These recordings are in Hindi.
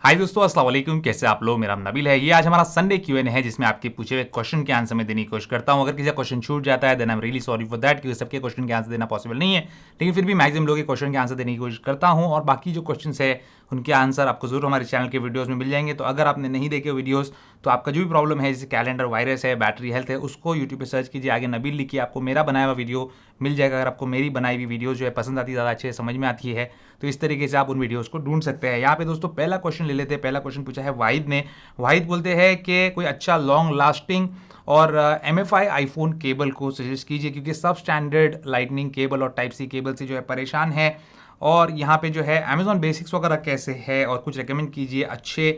हाय दोस्तों, अस्सलाम वालेकुम। कैसे आप लोग? मेरा नाम नबील है। ये आज हमारा संडे क्यूएन है जिसमें आपके पूछे हुए क्वेश्चन के आंसर में देने की कोशिश करता हूं। अगर किसी का क्वेश्चन छूट जाता है then I am really sorry for that, क्योंकि सबके क्वेश्चन के आंसर देना पॉसिबल नहीं है, लेकिन फिर भी मैक्सिमम लोगों के क्वेश्चन के आंसर देने की कोशिश करता हूं। और बाकी जो क्वेश्चन है उनके आंसर आपको जरूर हमारे चैनल के वीडियोस में मिल जाएंगे। तो अगर आपने नहीं देखे वीडियोस तो आपका जो भी प्रॉब्लम है, जैसे कैलेंडर वायरस है, बैटरी हेल्थ है, उसको यूट्यूब पे सर्च कीजिए, आगे नबील लिखिए, आपको मेरा बनाया हुआ वीडियो मिल जाएगा। अगर आपको मेरी बनाई हुई वीडियो जो है पसंद आती है, ज़्यादा अच्छे समझ में आती है, तो इस तरीके से आप उन वीडियोस को ढूंढ सकते हैं। यहाँ पे दोस्तों पहला क्वेश्चन ले लेते हैं। पहला क्वेश्चन पूछा है वाहिद ने। वाहिद बोलते हैं कि कोई अच्छा लॉन्ग लास्टिंग और MFI आईफोन केबल को सजेस्ट कीजिए, क्योंकि सब स्टैंडर्ड लाइटनिंग केबल और टाइप सी केबल से जो है परेशान है। और यहाँ पे जो है अमेजॉन बेसिक्स वगैरह कैसे है, और कुछ रिकमेंड कीजिए अच्छे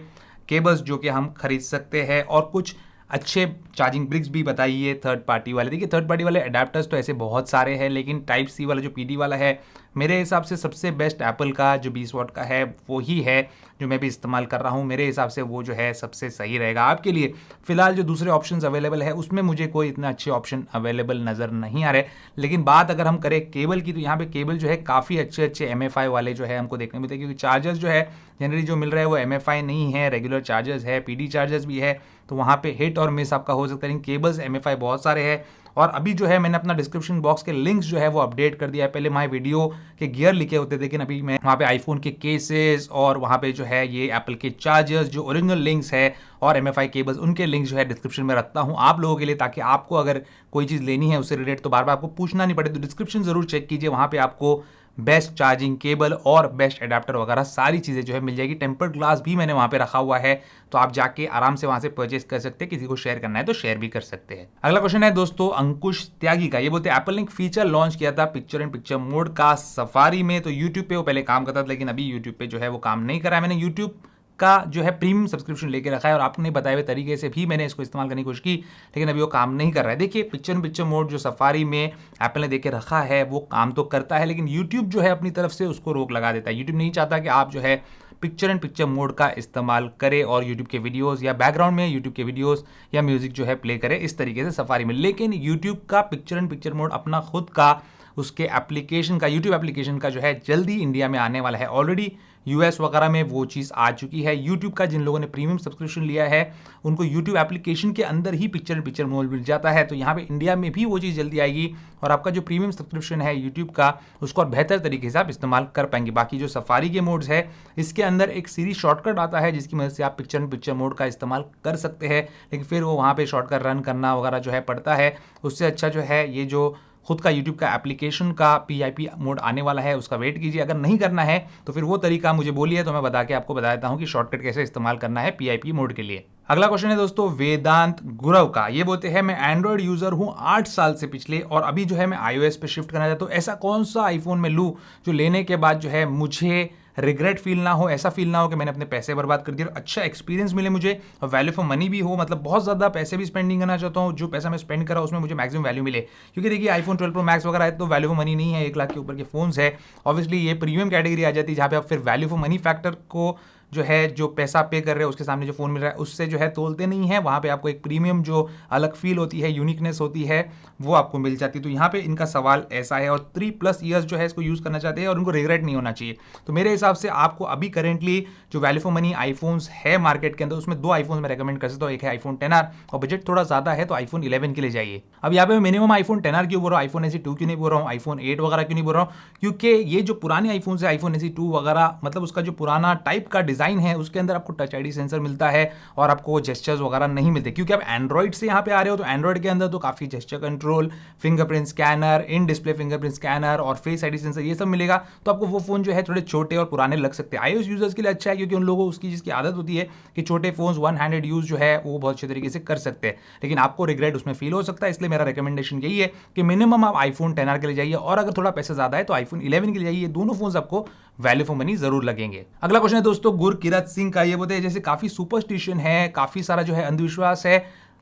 केबल्स जो कि हम खरीद सकते हैं, और कुछ अच्छे चार्जिंग ब्रिक्स भी बताइए थर्ड पार्टी वाले। देखिए थर्ड पार्टी वाले अडेप्टर्स तो ऐसे बहुत सारे हैं, लेकिन टाइप सी वाला जो PD वाला है मेरे हिसाब से सबसे बेस्ट एप्पल का जो 20 वाट का है वो ही है, जो मैं भी इस्तेमाल कर रहा हूँ। मेरे हिसाब से वो जो है सबसे सही रहेगा आपके लिए। फिलहाल जो दूसरे ऑप्शंस अवेलेबल है उसमें मुझे कोई इतना अच्छे ऑप्शन अवेलेबल नज़र नहीं आ रहे। लेकिन बात अगर हम करें केबल की, तो यहाँ पे केबल जो है काफ़ी अच्छे अच्छे MFI वाले जो है हमको देखने मिलते हैं, क्योंकि चार्जर्स जो है जनरली जो मिल रहा है वो MFI नहीं है, रेगुलर चार्जर्स है, PD चार्जर्स भी है। तो वहाँ पे हिट और मिस आपका हो सकता है, लेकिन केबल्स MFI बहुत सारे हैं। और अभी जो है मैंने अपना डिस्क्रिप्शन बॉक्स के लिंक्स जो है वो अपडेट कर दिया है। पहले माय वीडियो के गियर लिखे होते थे, लेकिन अभी मैं वहाँ पे आईफोन के केसेस और वहाँ पे जो है ये एप्पल के चार्जर्स जो ओरिजिनल लिंक्स है और MFI केबल्स उनके लिंक्स जो है डिस्क्रिप्शन में रखता हूँ आप लोगों के लिए, ताकि आपको अगर कोई चीज़ लेनी है उससे रिलेटेड तो बार बार आपको पूछना नहीं पड़े। तो डिस्क्रिप्शन जरूर चेक कीजिए, वहाँ पे आपको बेस्ट चार्जिंग केबल और बेस्ट एडाप्टर वगैरह सारी चीज़ें जो है मिल जाएगी। टेम्पर्ड ग्लास भी मैंने वहाँ पे रखा हुआ है, तो आप जाके आराम से वहाँ से परचेस कर सकते हैं। किसी को शेयर करना है तो शेयर भी कर सकते हैं। अगला क्वेश्चन है दोस्तों अंकुश त्यागी का। ये बोलते हैं एप्पल ने एक फीचर लॉन्च किया था पिक्चर इन पिक्चर मोड का सफारी में, तो यूट्यूब पे वो पहले काम करता था, लेकिन अभी यूट्यूब पे जो है वो काम नहीं कर रहा है। मैंने यूट्यूब का जो है प्रीमियम सब्सक्रिप्शन लेके रखा है और आपने बताए हुए तरीके से भी मैंने इसको इस्तेमाल करने की कोशिश की, लेकिन अभी वो काम नहीं कर रहा है। देखिए पिक्चर इन पिक्चर मोड जो सफारी में एप्पल ने देके रखा है वो काम तो करता है, लेकिन यूट्यूब जो है अपनी तरफ से उसको रोक लगा देता है। यूट्यूब नहीं चाहता कि आप जो है पिक्चर एंड पिक्चर मोड का इस्तेमाल करें और यूट्यूब के वीडियोस या बैकग्राउंड में यूट्यूब के वीडियोस या म्यूजिक जो है प्ले करें इस तरीके से सफारी में। लेकिन यूट्यूब का पिक्चर एंड पिक्चर मोड अपना खुद का उसके एप्लीकेशन का, यूट्यूब एप्लीकेशन का जो है जल्दी इंडिया में आने वाला है। ऑलरेडी US वगैरह में वो चीज़ आ चुकी है। यूट्यूब का जिन लोगों ने प्रीमियम सब्सक्रिप्शन लिया है उनको यूट्यूब एप्लीकेशन के अंदर ही पिक्चर एंड पिक्चर मोड मिल जाता है। तो यहाँ पे इंडिया में भी वो चीज़ जल्दी आएगी और आपका जो प्रीमियम सब्सक्रिप्शन है यूट्यूब का उसको और बेहतर तरीके से आप इस्तेमाल कर पाएंगे। बाकी जो सफारी के मोड्स है इसके अंदर एक सीरीज शॉर्टकट आता है जिसकी मदद से आप पिक्चर एंड पिक्चर मोड का इस्तेमाल कर सकते हैं, लेकिन फिर वो वहाँ पे शॉर्टकट रन करना वगैरह जो है पड़ता है। उससे अच्छा जो है ये जो खुद का यूट्यूब का एप्लीकेशन का PIP मोड आने वाला है उसका वेट कीजिए। अगर नहीं करना है तो फिर वो तरीका मुझे बोलिए, तो मैं बता के आपको बताता हूँ कि शॉर्टकट कैसे इस्तेमाल करना है PIP मोड के लिए। अगला क्वेश्चन है दोस्तों वेदांत गुरव का। ये बोलते हैं मैं एंड्रॉयड यूजर हूँ 8 साल से पिछले, और अभी जो है मैं iOS पे शिफ्ट करना चाहता हूँ। ऐसा कौन सा आईफोन में लूँ जो लेने के बाद जो है मुझे रिग्रेट फील ना हो, ऐसा फील ना हो कि मैंने अपने पैसे बर्बाद कर दिए, और अच्छा एक्सपीरियंस मिले मुझे और वैल्यू फॉर मनी भी हो। मतलब बहुत ज़्यादा पैसे भी स्पेंड नहीं करना चाहता हूँ, जो पैसा मैं स्पेंड कर रहा हूँ उसमें मुझे मैक्सिमम वैल्यू मिले। क्योंकि देखिए आईफोन 12 Pro Max वगैरह है तो वैल्यू फॉर मनी नहीं है, 1 लाख के ऊपर के फोन्स है। ऑब्वियसली ये प्रीमियम कैटेगरी आ जाती है जहाँ पे आप फिर वैल्यू फॉर मनी फैक्टर को जो है जो पैसा पे कर रहे हैं उसके सामने जो फोन मिल रहा है उससे जो है तोलते नहीं है। वहाँ पे आपको एक प्रीमियम जो अलग फील होती है, यूनिकनेस होती है, वो आपको मिल जाती है। तो यहाँ पे इनका सवाल ऐसा है, और 3+ ईयर्स जो है इसको यूज़ करना चाहते हैं और उनको रिग्रेट नहीं होना चाहिए। तो मेरे हिसाब से आपको अभी करेंटली जो वैल्यू फॉर मनी आईफोन्स है मार्केट के अंदर उसमें 2 आईफोन मैं रेकमेंड कर सकता हूँ। एक है आईफोन 10R और बजट थोड़ा ज़्यादा है तो आईफोन 11 के लिए जाइए। अब यहाँ पे मिनिमम आईफोन 10R क्यों बोल रहा हूँ, आईफोन SE 2 क्यों नहीं बोल रहा हूँ, आईफोन 8 वगैरह क्यों नहीं बोल रहा हूँ, क्योंकि ये जो पुराने आईफोन है आईफोन SE 2 वगैरह, मतलब उसका जो पुराना टाइप का डिज़ाइन है उसके अंदर आपको टच ID सेंसर मिलता है और आपको जेस्चर्स वगैरह नहीं मिलते। क्योंकि आप एंड्रॉइड से यहाँ पे आ रहे हो तो एंड्रॉइड के अंदर तो काफ़ी gesture control, fingerprint scanner, in display fingerprint scanner और फेस ID सेंसर ये सब मिलेगा। तो आपको वो फोन जो है थोड़े छोटे और पुराने लग सकते हैं। iOS यूजर्स के लिए अच्छा है क्योंकि उन लोगों को उसकी जिसकी आदत होती है कि छोटे फोन्स वन हैंडेड यूज जो है वो बहुत अच्छे तरीके से कर सकते हैं, लेकिन आपको रिग्रेट उसमें फील हो सकता है। इसलिए मेरा रिकमेंडेशन यही है कि मिनिमम आप आईफोन 10R के लिए जाइए, और अगर थोड़ा पैसा ज्यादा है तो आईफोन 11 के लिए जाइए। दोनों फोन आपको वैल्यू फॉर मनी जरूर लगेंगे। अगला क्वेश्चन है दोस्तों गुरकिरत सिंह का। ये बोलते हैं जैसे काफी सुपरस्टिशन है, काफी सारा जो है अंधविश्वास है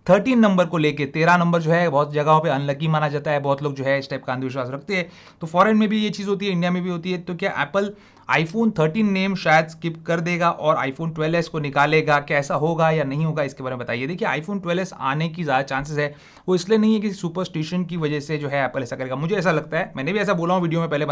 13 नंबर को लेके। 13 नंबर जो है बहुत जगहों पे अनलकी माना जाता है, बहुत लोग जो है इस टाइप का अंधविश्वास रखते हैं। तो फॉरेन में भी ये चीज़ होती है, इंडिया में भी होती है। तो क्या एप्पल आईफोन 13 नेम शायद स्किप कर देगा और आईफोन 12s को निकालेगा। कैसा होगा या नहीं होगा इसके बारे में बताइए। देखिए आईफोन 12s आने की ज़्यादा चांसेस है, वो इसलिए नहीं है कि सुपरस्टिशन की वजह से जो है एप्पल ऐसा करेगा। मुझे ऐसा लगता है, मैंने भी ऐसा बोला हूँ वीडियो में पहले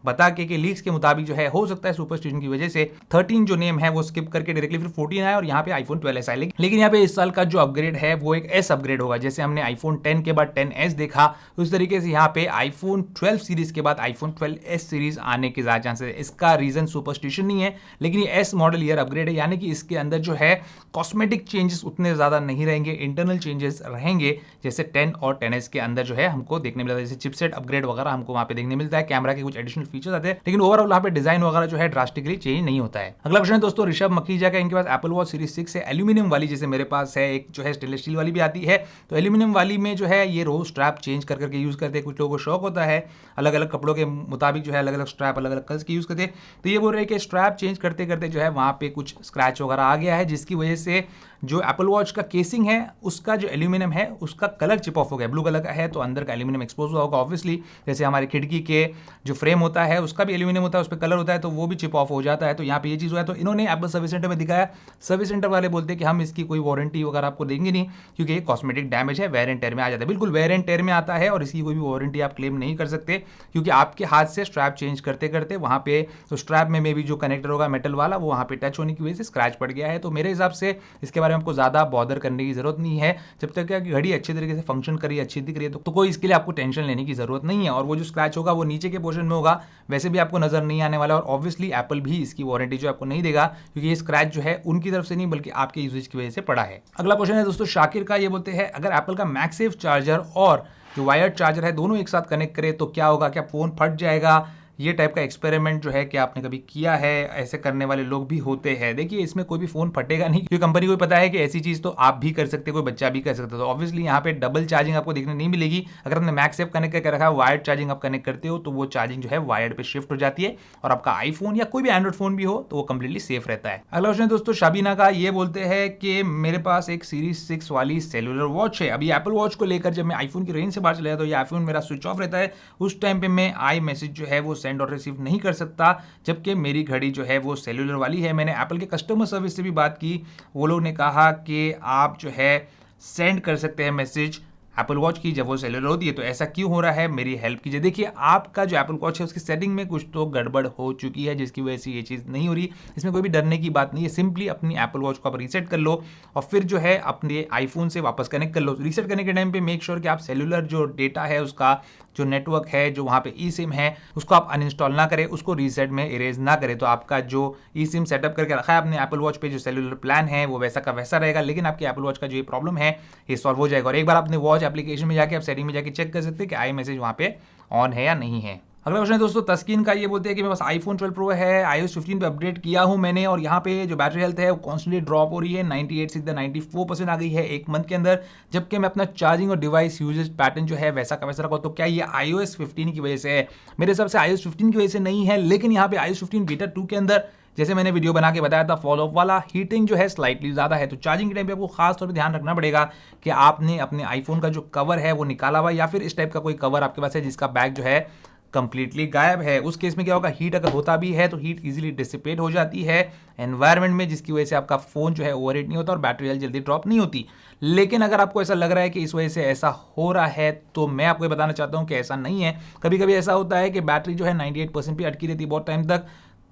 बता के कि लीक्स के मुताबिक जो है हो सकता है सुपरस्टिशन की वजह से 13 जो नेम है वो स्किप करके डायरेक्टली फिर 14 आए और यहाँ पे आईफोन 12s आए। लेकिन यहाँ पे इस साल का जो अपग्रेड है वो एक एस अपग्रेड होगा। जैसे हमने आईफोन 10 के बाद 10s देखा, उस तरीके से यहाँ पे आईफोन 12 सीरीज के बाद आईफोन 12s सीरीज आने के ज्यादा चांसेस है। इसका रीजन सुपरस्टिशन नहीं है, लेकिन ये एस मॉडल ईयर अपग्रेड है, यानी कि इसके अंदर जो है कॉस्मेटिक चेंजेस उतने ज्यादा नहीं रहेंगे, इंटरनल चेंजेस रहेंगे। जैसे 10 और 10s के अंदर जो है हमको देखने मिलता है, जैसे चिपसेट अपग्रेड वगैरह हमको वहां पे देखने मिलता है, कैमरा के कुछ एडिशनल फीचर्स आते हैं, लेकिन ओवरऑल यहाँ पे डिजाइन वगैरह जो है ड्रास्टिकली चेंज नहीं होता है। अगला क्वेश्चन है दोस्तों ऋषभ मखीजा का, इनके पास एप्पल वॉच सीरीज 6 है, एल्यूमिनियम वाली, जैसे मेरे पास है एक जो है स्टेनलेस स्टील वाली भी आती है। तो एल्यूमिनियम वाली में जो है ये रोज स्ट्रैप चेंज कर करके यूज करते हैं। कुछ लोगों को शौक होता है अलग अलग कपड़ों के मुताबिक जो है अलग अलग स्ट्रैप अलग अलग कलर्स की यूज करते हैं। तो ये बोल रहे हैं कि स्ट्रैप चेंज करते करते जो है वहां पे कुछ स्क्रैच वगैरह आ गया है, जिसकी वजह से जो एप्पल वॉच का केसिंग है उसका जो एल्यूमिनियम है उसका कलर चिप ऑफ हो गया। ब्लू कलर का है तो अंदर का एल्यूमिनियम एक्सपोज हुआ होगा ऑब्वियसली। जैसे हमारे खिड़की के जो फ्रेम होता है उसका भी एल्यूमिनियम होता है, उस पर कलर होता है तो वो भी चिप ऑफ हो जाता है। तो यहाँ पे ये चीज़ हुआ है, तो इन्होंने एप्पल सर्विस सेंटर में दिखाया। सर्विस सेंटर वाले बोलते हैं कि हम इसकी कोई वारंटी वगैरह आपको देंगे नहीं, क्योंकि ये कॉस्मेटिक डैमेज है, वेयर एंड टेयर में आ जाता है। बिल्कुल वेयर एंड टेयर में आता है और इसकी कोई भी वारंटी आप क्लेम नहीं कर सकते, क्योंकि आपके हाथ से स्ट्रैप चेंज करते करते वहाँ पे तो स्ट्रैप में भी जो कनेक्टर होगा मेटल वाला वो वहाँ पे टच होने की वजह से स्क्रैच पड़ गया है। तो मेरे हिसाब से इसके बारे में आपको ज़्यादा बॉदर करने की जरूरत नहीं है। जब तक कि घड़ी अच्छे तरीके से फंक्शन करी, अच्छी दिख रही है तो कोई इसके लिए आपको टेंशन लेने की जरूरत नहीं है। और वो जो स्क्रैच होगा वो नीचे के पोर्शन में होगा, वैसे भी आपको नजर नहीं आने वाला। और ऑब्वियसली एप्पल भी इसकी वारंटी जो आपको नहीं देगा, क्योंकि ये स्क्रैच जो है उनकी तरफ से नहीं बल्कि आपके यूजेज की वजह से पड़ा है। अगला क्वेश्चन है दोस्तों शाकिर का, ये बोलते हैं अगर एप्पल का मैगसेफ चार्जर और जो वायर्ड चार्जर है दोनों एक साथ कनेक्ट करे तो क्या होगा, क्या फोन फट जाएगा? ये टाइप का एक्सपेरिमेंट जो है कि आपने कभी किया है? ऐसे करने वाले लोग भी होते हैं। देखिए इसमें कोई भी फोन फटेगा नहीं, क्योंकि कंपनी को पता है कि ऐसी चीज तो आप भी कर सकते, कोई बच्चा भी कर सकता है। तो ऑब्वियसली यहाँ पे डबल चार्जिंग आपको देखने नहीं मिलेगी। अगर आपने मैगसेफ कनेक्ट करके रखा है, वायर्ड चार्जिंग आप कनेक्ट करते हो तो वो चार्जिंग जो है वायर्ड पे शिफ्ट हो जाती है और आपका आईफोन या कोई भी एंड्रॉइड फोन भी हो तो वो कंप्लीटली सेफ रहता है। अगला क्वेश्चन दोस्तों शाबीना का, ये बोलते हैं कि मेरे पास एक सीरीज 6 वाली सेलुलर वॉच है। अभी एप्पल वॉच को लेकर जब मैं आईफोन की रेंज से बाहर चला जाता हूं तो ये आईफोन मेरा स्विच ऑफ रहता है। उस टाइम पे मैं आई मैसेज जो है वो सेंड और रिसीव नहीं कर सकता, जबकि मेरी घड़ी जो है वो सेलुलर वाली है। मैंने एप्पल के कस्टमर सर्विस से भी बात की, वो लोग ने कहा कि आप जो है सेंड कर सकते हैं मैसेज एप्पल वॉच की जब वो सेलुलर होती है। तो ऐसा क्यों हो रहा है, मेरी हेल्प कीजिए। देखिए आपका जो एप्पल वॉच है उसकी सेटिंग में कुछ तो गड़बड़ हो चुकी है, जिसकी वजह से ये चीज़ नहीं हो रही। इसमें कोई भी डरने की बात नहीं है, सिंपली अपनी एप्पल वॉच को आप रीसेट कर लो और फिर जो है अपने आईफोन से वापस कनेक्ट कर लो। रीसेट करने के टाइम पे मेक श्योर कि आप सेलुलर जो डेटा है उसका जो नेटवर्क है जो वहाँ पे ई सिम है उसको आप अनइंस्टॉल ना करें, उसको रीसेट में इरेज ना करें। तो आपका जो ई सिम सेटअप करके रखा है अपने एप्पल वॉच पे जो सेलुलर प्लान है वो वैसा का वैसा रहेगा, लेकिन आपकी एप्पल वॉच का जो ये प्रॉब्लम है ये सॉल्व हो जाएगा। और एक बार अपने वॉच एप्लीकेशन में जाके आप सेटिंग में जाके चेक कर सकते हैं कि आई मैसेज वहाँ पे ऑन है या नहीं है। अगला क्वेश्चन है दोस्तों तस्कीन का, ये बोलते हैं कि मेरे पास आईफोन 12 प्रो है, iOS 15 पे अपडेट किया हूं मैंने और यहाँ पे जो बैटरी हेल्थ है वो कॉन्स्टेंटली ड्रॉप हो रही है, 98 से 94% आ गई है एक मंथ के अंदर, जबकि मैं अपना चार्जिंग और डिवाइस यूजेज पैटर्न जो है वैसा का वैसा रखा। तो क्या ये iOS 15 की वजह से है? मेरे हिसाब से iOS 15 की वजह से नहीं है, लेकिन यहाँ पे iOS 15 बीटा 2 के अंदर जैसे मैंने वीडियो बना के बताया था फॉल ऑफ वाला, हीटिंग जो है स्लाइटली ज़्यादा है। तो चार्जिंग के टाइम पे आपको खास तौर पे ध्यान रखना पड़ेगा कि आपने अपने आईफोन का जो कवर है वो निकाला हुआ या फिर इस टाइप का कोई कवर आपके पास है जिसका बैग जो है कंप्लीटली गायब है। उस केस में क्या होगा, हीट अगर होता भी है तो हीट इजीली डिसिपेट हो जाती है एनवायरनमेंट में, जिसकी वजह से आपका फोन जो है ओवरहीट नहीं होता और बैटरी हेल्थ जल्दी ड्रॉप नहीं होती। लेकिन अगर आपको ऐसा लग रहा है कि इस वजह से ऐसा हो रहा है तो मैं आपको बताना चाहता हूं कि ऐसा नहीं है। कभी कभी ऐसा होता है कि बैटरी जो है 98% पे अटकी रहती है बहुत टाइम तक,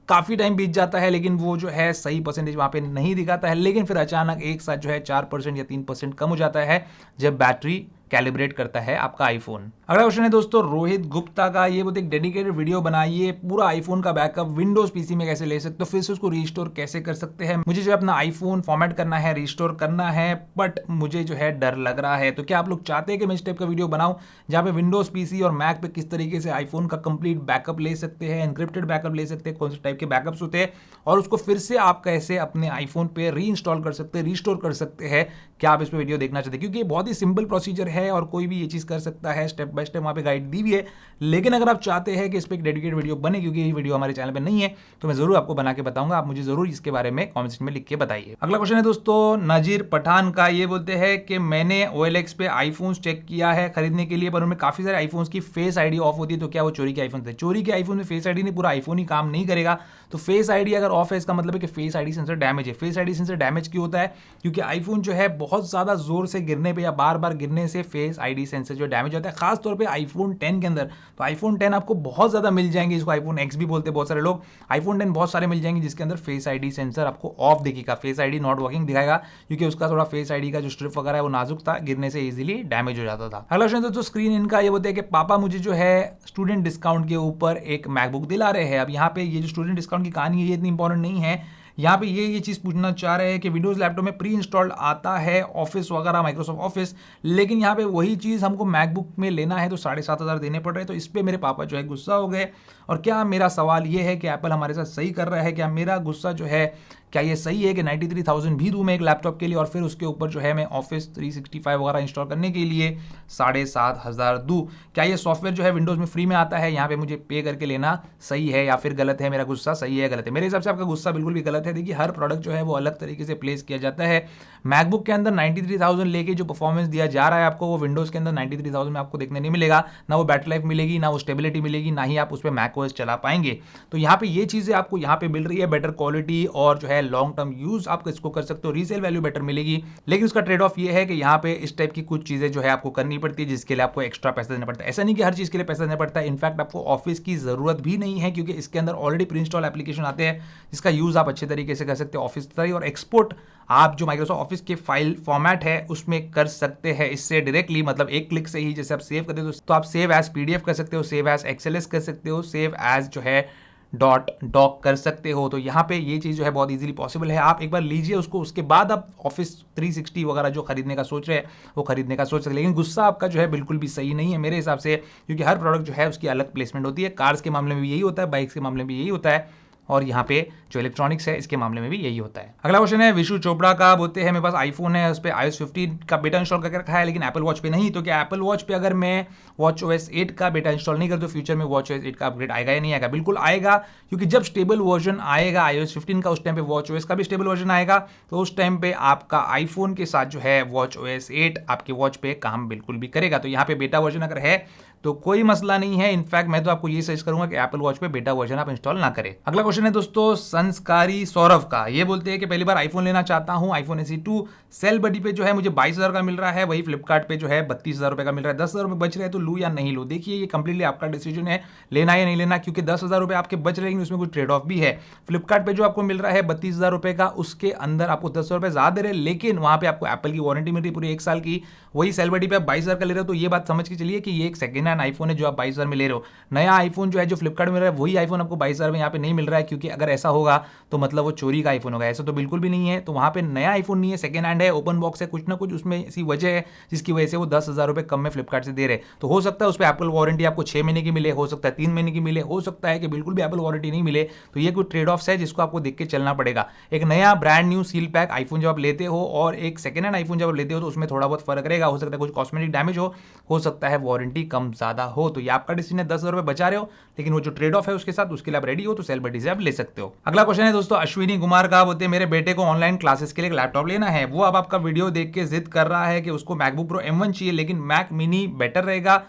काफ़ी टाइम बीत जाता है लेकिन वो जो है सही परसेंटेज वहाँ पे नहीं दिखाता है, लेकिन फिर अचानक एक साथ जो है 4% या 3% कम हो जाता है जब बैटरी कैलिब्रेट करता है आपका आईफोन। अगला क्वेश्चन है दोस्तों रोहित गुप्ता का, ये बोलते एक डेडिकेटेड वीडियो बनाइए पूरा आईफोन का बैकअप विंडोज पीसी में कैसे ले सकते हो, फिर से उसको रिस्टोर कैसे कर सकते हैं। मुझे जो अपना आईफोन फॉर्मेट करना है, रिस्टोर करना है, बट मुझे जो है डर लग रहा है। तो क्या आप लोग चाहते हैं कि मैं इस टाइप का वीडियो बनाऊं जहां पे विंडोज पीसी और मैक पे किस तरीके से आईफोन का कंप्लीट बैकअप ले सकते हैं, एनक्रिप्टेड बैकअप ले सकते हैं, कौन से टाइप के बैकअप्स होते हैं और उसको फिर से आप कैसे अपने आईफोन पे री इंस्टॉल कर सकते हैं, रिस्टोर कर सकते हैं। क्या आप इस पर वीडियो देखना चाहते हैं? क्योंकि ये बहुत ही सिंपल प्रोसीजर है और कोई भी ये चीज़ कर सकता है, स्टेप बाय स्टेप वहाँ पे गाइड दी भी है। लेकिन अगर आप चाहते हैं कि इस पर एक डेडिकेटेड वीडियो बने, क्योंकि ये वीडियो हमारे चैनल पर नहीं है, तो मैं जरूर आपको बना के बताऊंगा। आप मुझे जरूर इसके बारे में कमेंट सेक्शन में लिख के बताइए। अगला क्वेश्चन है दोस्तों नजीर पठान का। ये बोलते हैं कि मैंने OLX पे आईफोन चेक किया है खरीदने के लिए, पर उनमें काफी सारे आईफोन्स की फेस आईडी ऑफ होती है, तो क्या वो चोरी के आईफोन थे? चोरी के आईफोन में फेस आईडी नहीं, पूरा आईफोन ही काम नहीं करेगा। तो फेस आईडी अगर ऑफ है, इसका मतलब है कि फेस आईडी सेंसर डैमेज है। फेस आईडी सेंसर डैमेज क्यों होता है? क्योंकि आईफोन जो है बहुत ज्यादा जोर से गिरने पे या बार बार गिरने से फेस आईडी सेंसर जो डैमेज होता है, खासतौर पे आईफोन 10 के अंदर। तो आईफोन 10 आपको बहुत ज्यादा मिल जाएंगे, इसको आईफोन X भी बोलते हैं बहुत सारे लोग। आईफोन 10 बहुत सारे मिल जाएंगे जिसके अंदर फेस आईडी सेंसर आपको ऑफ दिखेगा, फेस आईडी नॉट वर्किंग दिखाएगा, क्योंकि उसका थोड़ा फेस आईडी का जो स्ट्रिप वगैरह है वो नाजुक था, गिरने से इजीली डैमेज हो जाता था। अगला क्वेश्चन दोस्तों स्क्रीन इनका ये बोलते हैं कि पापा मुझे जो है स्टूडेंट डिस्काउंट के ऊपर एक मैकबुक दिला रहे हैं। अब यहाँ पे ये जो स्टूडेंट डिस्काउंट की कहानी है ये इतनी इंपॉर्टेंट नहीं है। यहाँ पे ये चीज़ पूछना चाह रहे हैं कि विंडोज़ लैपटॉप में प्री इंस्टॉल्ड आता है ऑफिस वगैरह, माइक्रोसॉफ्ट ऑफिस, लेकिन यहाँ पे वही चीज़ हमको मैकबुक में लेना है तो 7,500 देने पड़ रहे हैं। तो इस पर मेरे पापा जो है गुस्सा हो गए। और क्या मेरा सवाल ये है कि एप्पल हमारे साथ सही कर रहा है? क्या मेरा गुस्सा जो है, क्या ये सही है कि 93,000 भी दूँ मैं एक लैपटॉप के लिए, और फिर उसके ऊपर जो है मैं ऑफिस 365 वगैरह इंस्टॉल करने के लिए 7,500 दूँ? क्या ये सॉफ्टवेयर जो है विंडोज़ में फ्री में आता है, यहाँ पे मुझे पे करके लेना सही है या फिर गलत है? मेरा गुस्सा सही है गलत है? मेरे हिसाब से आपका गुस्सा बिल्कुल भी गलत है। देखिए हर प्रोडक्ट जो है वो अलग तरीके से प्लेस किया जाता है। मैकबुक के अंदर 93,000 लेके जो परफॉर्मेंस दिया जा रहा है आपको, वो विंडोज़ के अंदर 93,000 में आपको देखने नहीं मिलेगा। ना वो बैटरी लाइफ मिलेगी, ना वो स्टेबिलिटी मिलेगी, ना ही आप उस पर मैकओएस चला पाएंगे। तो यहाँ पे ये चीज़ें आपको यहाँ पे मिल रही है, बेटर क्वालिटी और जो है लॉन्ग टर्म यूज आप इसको कर सकते हो, रीसेल वैल्यू बेटर मिलेगी। लेकिन उसका ट्रेड ऑफ ये है कि यहाँ पे इस टाइप की कुछ चीजें जो है आपको करनी पड़ती है, जिसके लिए आपको एक्स्ट्रा पैसा देना पड़ता है। ऐसा नहीं कि हर चीज के लिए पैसा देना पड़ता है। इनफैक्ट आपको ऑफिस की जरूरत भी नहीं है, क्योंकि इसके अंदर ऑलरेडी प्री इंस्टॉल एप्लीकेशन आते हैं जिसका यूज आप अच्छे तरीके से कर सकते हो ऑफिस तक, और एक्सपोर्ट आप जो माइक्रोसॉफ्ट ऑफिस के फाइल फॉर्मेट है उसमें कर सकते हैं इससे डायरेक्टली, मतलब एक क्लिक से ही। जैसे आप सेव करते हो तो आप सेव एज PDF कर सकते हो, सेव एज XLS कर सकते हो, सेव एज जो है .doc कर सकते हो। तो यहाँ पे ये चीज़ जो है बहुत इजीली पॉसिबल है। आप एक बार लीजिए उसको, उसके बाद आप ऑफिस 360 वगैरह जो खरीदने का सोच रहे हैं वो खरीदने का सोच सकते हैं। लेकिन गुस्सा आपका जो है बिल्कुल भी सही नहीं है मेरे हिसाब से, क्योंकि हर प्रोडक्ट जो है उसकी अलग प्लेसमेंट होती है। कार्स के मामले में भी यही होता है, बाइक्स के मामले में भी यही होता है, और यहाँ पे जो इलेक्ट्रॉनिक्स है इसके मामले में भी यही होता है। अगला क्वेश्चन है विशु चोपड़ा का। बोलते हैं मेरे पास आईफोन है, उस पर iOS 15 का बेटा इंस्टॉल करके रखा है, लेकिन एप्पल वॉच पे नहीं। तो क्या एप्पल वॉच पे अगर मैं WatchOS 8 का बेटा इंस्टॉल नहीं कर तो फ्यूचर में WatchOS 8 का अपग्रेड आएगा या नहीं आएगा? बिल्कुल आएगा, क्योंकि जब स्टेबल वर्जन आएगा iOS 15 का, उस टाइम पे WatchOS का भी स्टेबल वर्जन आएगा। तो उस टाइम पे आपका आईफोन के साथ जो है WatchOS 8 आपके वॉच पे काम बिल्कुल भी करेगा। तो यहाँ पे बेटा वर्जन अगर है तो कोई मसला नहीं है। इनफैक्ट मैं तो आपको ये सजेस्ट करूंगा कि एप्पल वॉच पे बेटा वर्जन आप इंस्टॉल ना करें। अगला क्वेश्चन है दोस्तों संस्कारी सौरभ का। ये बोलते हैं कि पहली बार आईफोन लेना चाहता हूं, आईफोन SE 2 सेल बडी पे जो है मुझे 22,000 का मिल रहा है, वही फ्लिपकार्ट पे जो है 32,000 रुपए का मिल रहा है। 10,000 रुपए बच रहे हैं तो लूं या नहीं लूं? देखिए ये कंप्लीटली आपका डिसीजन है, लेना या नहीं लेना, क्योंकि 10,000 रुपए आपके बच रहे हैं, उसमें कुछ ट्रेड ऑफ भी है। फ्लिपकार्ट पे जो आपको मिल रहा है 32,000 रुपए का, उसके अंदर आपको 10,000 रुपए ज्यादा दे रहे हैं, लेकिन वहां पे आपको एप्पल की वारंटी मिल रही है पूरी 1 साल की। वही सेल बडी पे आप 22,000 का ले रहे हो, तो ये बात समझ के चलिए कि ये एक सेकंड हैंड आईफोन है जो आप 22,000 में ले रहे हो। नया आईफोन जो है जो फ्लिपकार्ट में मिल रहा है वही आईफोन आपको 22,000 में यहाँ पे नहीं मिल रहा है, क्योंकि अगर ऐसा होगा तो मतलब वो चोरी का आईफोन होगा। ऐसा तो बिल्कुल भी नहीं है। तो वहां पे नया आईफोन नहीं है, सेकंड हैंड है, ओपन बॉक्स है, कुछ ना कुछ उसमें ऐसी वजह है जिसकी वजह से वो 10,000 रुपए कम में फ्लिपकार्ट से दे रहे। तो हो सकता है उस पर एप्पल वारंटी आपको 6 महीने की मिले, हो सकता है 3 महीने की मिले, हो सकता है कि बिल्कुल भी एप्पल वारंटी नहीं मिले। तो ये कुछ ट्रेड ऑफ्स है जिसको आपको देख के चलना पड़ेगा। एक नया brand new seal pack iPhone जब आप लेते हो और एक सेकंड हैंड आईफोन जब आप लेते हो तो उसमें थोड़ा बहुत फर्क रहेगा। हो सकता है कुछ कॉस्मेटिक डैमेज हो सकता है वारंटी कम ज्यादा हो। तो ये आपका डिसीजन है, 10,000 रुपए बचा रहे हो, लेकिन वो जो ट्रेड ऑफ है उसके साथ उसके लिए आप रेडी हो तो सेल बडी से आप ले सकते हो। अगला क्वेश्चन है दोस्तों अश्विनी कुमार का। बोलते हैं मेरे बेटे को ऑनलाइन क्लासेस के लिए लैपटॉप लेना है, वो अब आपका वीडियो देख के जिद कर रहा है कि उसको मैकबुक प्रो M1 चाहिए, लेकिन मैक मिनी बेटर रहेगा,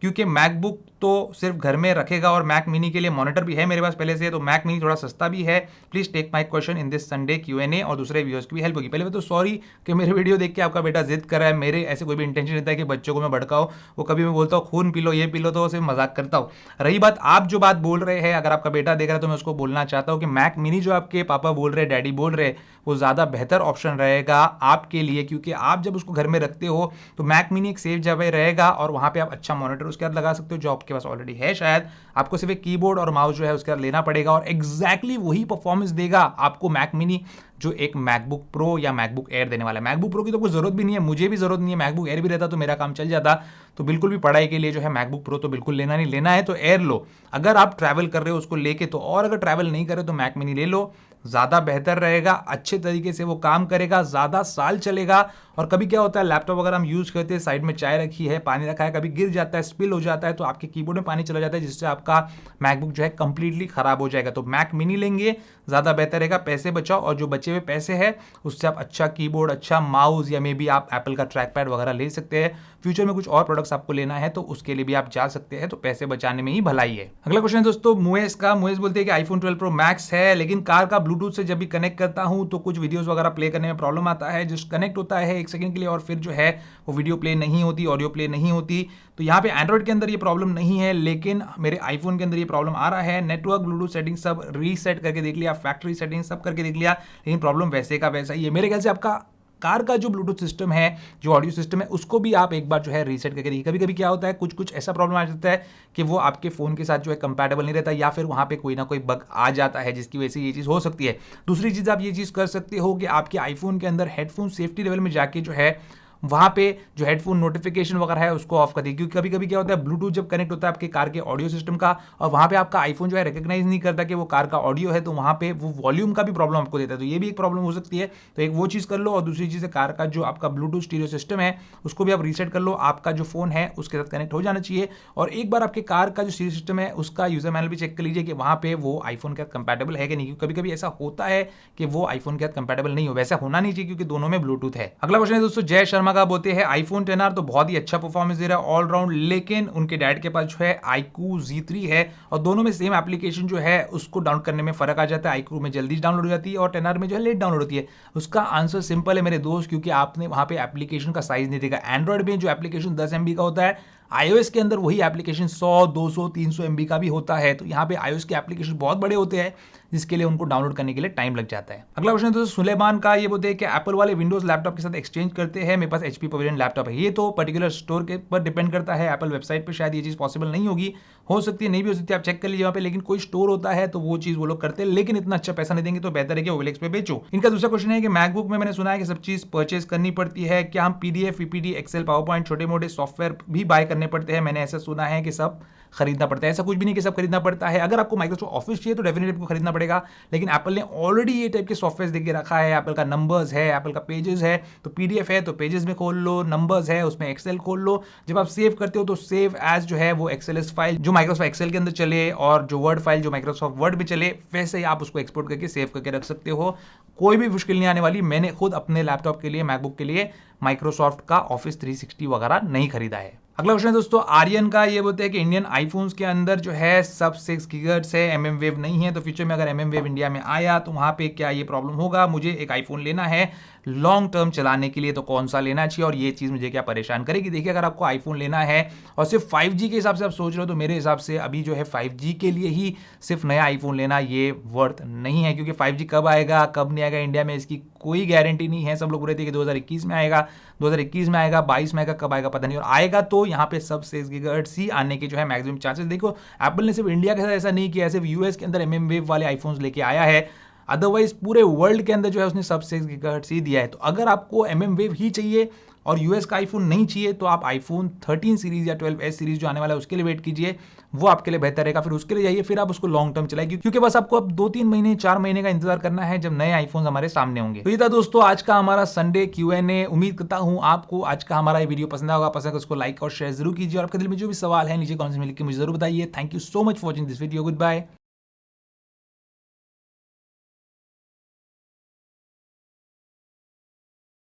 क्योंकि मैकबुक तो सिर्फ घर में रखेगा और मैक मिनी के लिए मॉनिटर भी है मेरे पास पहले से, तो मैक मिनी थोड़ा सस्ता भी है। Please take my question in this Sunday Q&A, और दूसरे व्यूअर्स की भी हेल्प होगी। पहले तो सॉरी कि मेरे वीडियो देख के आपका बेटा जिद कर रहा है। मेरे ऐसे कोई भी इंटेंशन रहता है कि बच्चों को मैं भड़काऊं, वो कभी मैं बोलता हूँ खून पी लो, ये पी लो, तो सिर्फ मजाक करता हूँ। रही बात आप जो बात बोल रहे हैं, अगर आपका बेटा देख रहा है तो मैं उसको बोलना चाहता हूँ कि मैक मिनी जो आपके पापा बोल रहे हैं, डैडी बोल रहे हैं, वो ज़्यादा बेहतर ऑप्शन रहेगा आपके लिए, क्योंकि आप जब उसको घर में रखते हो तो मैक मिनी एक सेफ जगह रहेगा और वहाँ पे आप अच्छा मॉनिटर उसके बाद लगा सकते हो जो आपके पास ऑलरेडी है। शायद आपको सिर्फ एक कीबोर्ड और माउस जो है उसके बाद लेना पड़ेगा और एग्जैक्टली वही परफॉर्मेंस देगा आपको मैक मिनी जो एक मैकबुक प्रो या मैकबुक एयर देने वाला है। मैकबुक प्रो की तो कोई जरूरत भी नहीं है, मुझे भी जरूरत नहीं है, मैकबुक एयर भी रहता तो मेरा काम चल जाता। तो बिल्कुल भी पढ़ाई के लिए जो है मैकबुक प्रो तो बिल्कुल लेना नहीं, लेना है तो एयर लो अगर आप ट्रैवल कर रहे हो उसको लेके तो, और अगर ट्रैवल नहीं कर रहे तो मैक मिनी ले लो, ज़्यादा बेहतर रहेगा, अच्छे तरीके से वो काम करेगा, ज़्यादा साल चलेगा और कभी क्या होता है, लैपटॉप अगर हम यूज़ करते हैं, साइड में चाय रखी है, पानी रखा है, कभी गिर जाता है, स्पिल हो जाता है, तो आपके कीबोर्ड में पानी चला जाता है, जिससे आपका मैकबुक जो है कंप्लीटली खराब हो जाएगा। तो मैक मिनी लेंगे ज़्यादा बेहतर रहेगा, पैसे बचाओ, और जो बचे हुए पैसे है उससे आप अच्छा कीबोर्ड, अच्छा माउस, या मे बी आप एप्पल का ट्रैक पैड वगैरह ले सकते हैं। फ्यूचर में कुछ और प्रोडक्ट्स आपको लेना है तो उसके लिए भी आप जा सकते हैं, तो पैसे बचाने में ही भलाई है। अगला क्वेश्चन है दोस्तों मुएस का। मुएस बोलते हैं कि आईफोन 12 प्रो मैक्स है, लेकिन कार का ब्लूटूथ से जब भी कनेक्ट करता हूं तो कुछ वीडियोस वगैरह प्ले करने में प्रॉब्लम आता है। जस्ट कनेक्ट होता है 1 सेकंड के लिए और फिर जो है वो वीडियो प्ले नहीं होती, ऑडियो प्ले नहीं होती। तो यहाँ पे एंड्रॉइड के अंदर ये प्रॉब्लम नहीं है, लेकिन मेरे आईफोन के अंदर ये प्रॉब्लम आ रहा है। नेटवर्क, ब्लूटूथ सेटिंग सब रीसेट करके देख लिया, फैक्ट्री सेटिंग सब करके देख लिया, लेकिन प्रॉब्लम वैसे का वैसा ही है। मेरे ख्याल से आपका कार का जो ब्लूटूथ सिस्टम है, जो ऑडियो सिस्टम है, उसको भी आप एक बार जो है रीसेट करके देखिए। कभी कभी क्या होता है, कुछ ऐसा प्रॉब्लम आ जाता है कि वो आपके फोन के साथ जो है कंपैटिबल नहीं रहता, या फिर वहां पे कोई ना कोई बग आ जाता है जिसकी वजह से ये चीज हो सकती है। दूसरी चीज आप ये चीज कर सकते हो कि आपके आईफोन के अंदर हेडफोन सेफ्टी लेवल में जाके जो है वहां पे जो हेडफोन नोटिफिकेशन वगैरह है उसको ऑफ कर दिए, क्योंकि कभी कभी क्या होता है, ब्लूटूथ जब कनेक्ट होता है आपके कार के ऑडियो सिस्टम का, और वहां पे आपका आईफोन जो है रिकॉग्नाइज नहीं करता कि वो कार का ऑडियो है, तो वहां पे वो वॉल्यूम का भी प्रॉब्लम आपको देता है। तो ये भी एक प्रॉब्लम हो सकती है। तो एक वो चीज कर लो, और दूसरी चीज है कार का जो आपका ब्लूटूथ स्टीरियो सिस्टम है उसको भी आप रीसेट कर लो। आपका जो फोन है उसके साथ कनेक्ट हो जाना चाहिए, और एक बार आपके कार का जो स्टीरियो सिस्टम है उसका यूजर मैनुअल भी चेक कर लीजिए कि वहां पे वो आईफोन के साथ कंपैटिबल है कि नहीं, क्योंकि कभी कभी ऐसा होता है कि वो आईफोन के साथ कंपैटिबल नहीं हो। वैसा होना नहीं चाहिए क्योंकि दोनों में ब्लूटूथ है। अगला क्वेश्चन है दोस्तों जय शर्मा का। बोलते हैं आईफोन 10R तो बहुत ही अच्छा परफॉर्मेंस दे रहा है ऑलराउंड, लेकिन उनके डैड के पास जो है iQOO Z3 है, और दोनों में सेम एप्लीकेशन जो है उसको डाउनलोड करने में फर्क आ जाता है। iQOO में जल्दी डाउनलोड हो जाती है और 10R में जो है लेट डाउनलोड होती है। उसका आंसर सिंपल है मेरे दोस्त, क्योंकि आपने वहां पे एप्लीकेशन का साइज नहीं देखा। एंड्रॉइड में जो एप्लीकेशन 10 MB का होता है, iOS के अंदर वही एप्लीकेशन 100, 200, 300 MB का भी होता है। तो यहाँ पे iOS के एप्लीकेशन बहुत बड़े होते हैं, जिसके लिए उनको डाउनलोड करने के लिए टाइम लग जाता है। अगला क्वेश्चन है दोस्तों सुलेमान का। ये बोलते हैं कि एप्पल वाले विंडोज लैपटॉप के साथ एक्सचेंज करते हैं, मेरे पास HP पवेलियन लैपटॉप है। ये तो पर्टिकुलर स्टोर के पर डिपेंड करता है, एप्पल वेबसाइट पे शायद ये चीज पॉसिबल नहीं होगी, हो सकती है, नहीं भी हो सकती है, आप चेक कर लीजिए वहाँ पे। लेकिन कोई स्टोर होता है तो वो चीज वो लोग करते हैं, लेकिन इतना अच्छा पैसा नहीं देंगे, तो बेहतर है कि OLX पे बेचो। इनका दूसरा क्वेश्चन है कि मैकबुक में मैंने सुना है कि सब चीज परचेज करनी पड़ती है, क्या हम PDF, PPT, Excel, PowerPoint, छोटे मोटे सॉफ्टवेयर भी बाय करने पड़ते हैं? मैंने ऐसा सुना है कि सब खरीदना पड़ता है। ऐसा कुछ भी नहीं कि सब खरीदना पड़ता है। अगर आपको माइक्रोसॉफ्ट ऑफिस चाहिए तो डेफिनेटली आपको खरीदना पड़ेगा, लेकिन एप्पल ने ऑलरेडी ये टाइप के सॉफ्टवेयर देके रखा है। एप्पल का नंबर्स है, एप्पल का पेजेस है, तो PDF है तो पेजेस में खोल लो, नंबर्स है उसमें एक्सेल खोल लो। जब आप सेव करते हो तो सेव एज जो है वो XLS फाइल जो माइक्रोसॉफ्ट एक्सेल के अंदर चले, और जो वर्ड फाइल जो माइक्रोसॉफ्ट वर्ड में चले, वैसे ही आप उसको एक्सपोर्ट करके सेव करके रख सकते हो। कोई भी मुश्किल नहीं आने वाली। मैंने खुद अपने लैपटॉप के लिए, मैकबुक के लिए माइक्रोसॉफ्ट का ऑफिस 360 वगैरह नहीं खरीदा है। अगला क्वेश्चन है दोस्तों आर्यन का। ये बोलते हैं कि इंडियन आईफोन्स के अंदर जो है सब 6 गीगाहर्ट्ज है, MM वेव नहीं है, तो फ्यूचर में अगर MM वेव इंडिया में आया तो वहां पे क्या ये प्रॉब्लम होगा? मुझे एक आईफोन लेना है लॉन्ग टर्म चलाने के लिए, तो कौन सा लेना चाहिए और ये चीज मुझे क्या परेशान करेगी? देखिए, अगर आपको आईफोन लेना है और सिर्फ 5G के हिसाब से आप सोच रहे हो, तो मेरे हिसाब से अभी जो है 5G के लिए ही सिर्फ नया आईफोन लेना ये वर्थ नहीं है, क्योंकि 5G कब आएगा कब नहीं आएगा इंडिया में इसकी कोई गारंटी नहीं है। सब लोग बोल रहे थे कि 2021 में आएगा, 2021 में आएगा, 22 में आएगा, कब आएगा पता नहीं। और आएगा तो यहाँ पे सब 6 गीगाहर्ट्ज ही आने के जो है मैक्सिमम चांसेस। देखो, एप्पल ने सिर्फ इंडिया के साथ ऐसा नहीं किया, सिर्फ US के अंदर MM वेव वाले आईफोन्स लेके आया है, अदरवाइज पूरे वर्ल्ड के अंदर जो है उसने सब 6 गीगाहर्ट्ज ही दिया है। तो अगर आपको MM वेव ही चाहिए और US का आईफोन नहीं चाहिए, तो आप आईफोन 13 सीरीज या 12S सीरीज जो आने वाला है उसके लिए वेट कीजिए, वो आपके लिए बेहतर रहेगा। फिर उसके लिए जाइए, फिर आप उसको लॉन्ग टर्म चलाइए, क्योंकि बस आपको अब 2-3 महीने 4 महीने का इंतजार करना है जब नए आईफोन हमारे सामने होंगे। तो ये था दोस्तों आज का हमारा संडे Q&A। उम्मीद करता हूं आपको आज का हमारा ये वीडियो पसंद आएगा। पसंद है उसको लाइक और शेयर जरूर कीजिए, और आपके दिल में जो भी सवाल है नीचे कमेंट्स में लिख के मुझे जरूर बताइए। Thank you so much for watching this video. Good bye.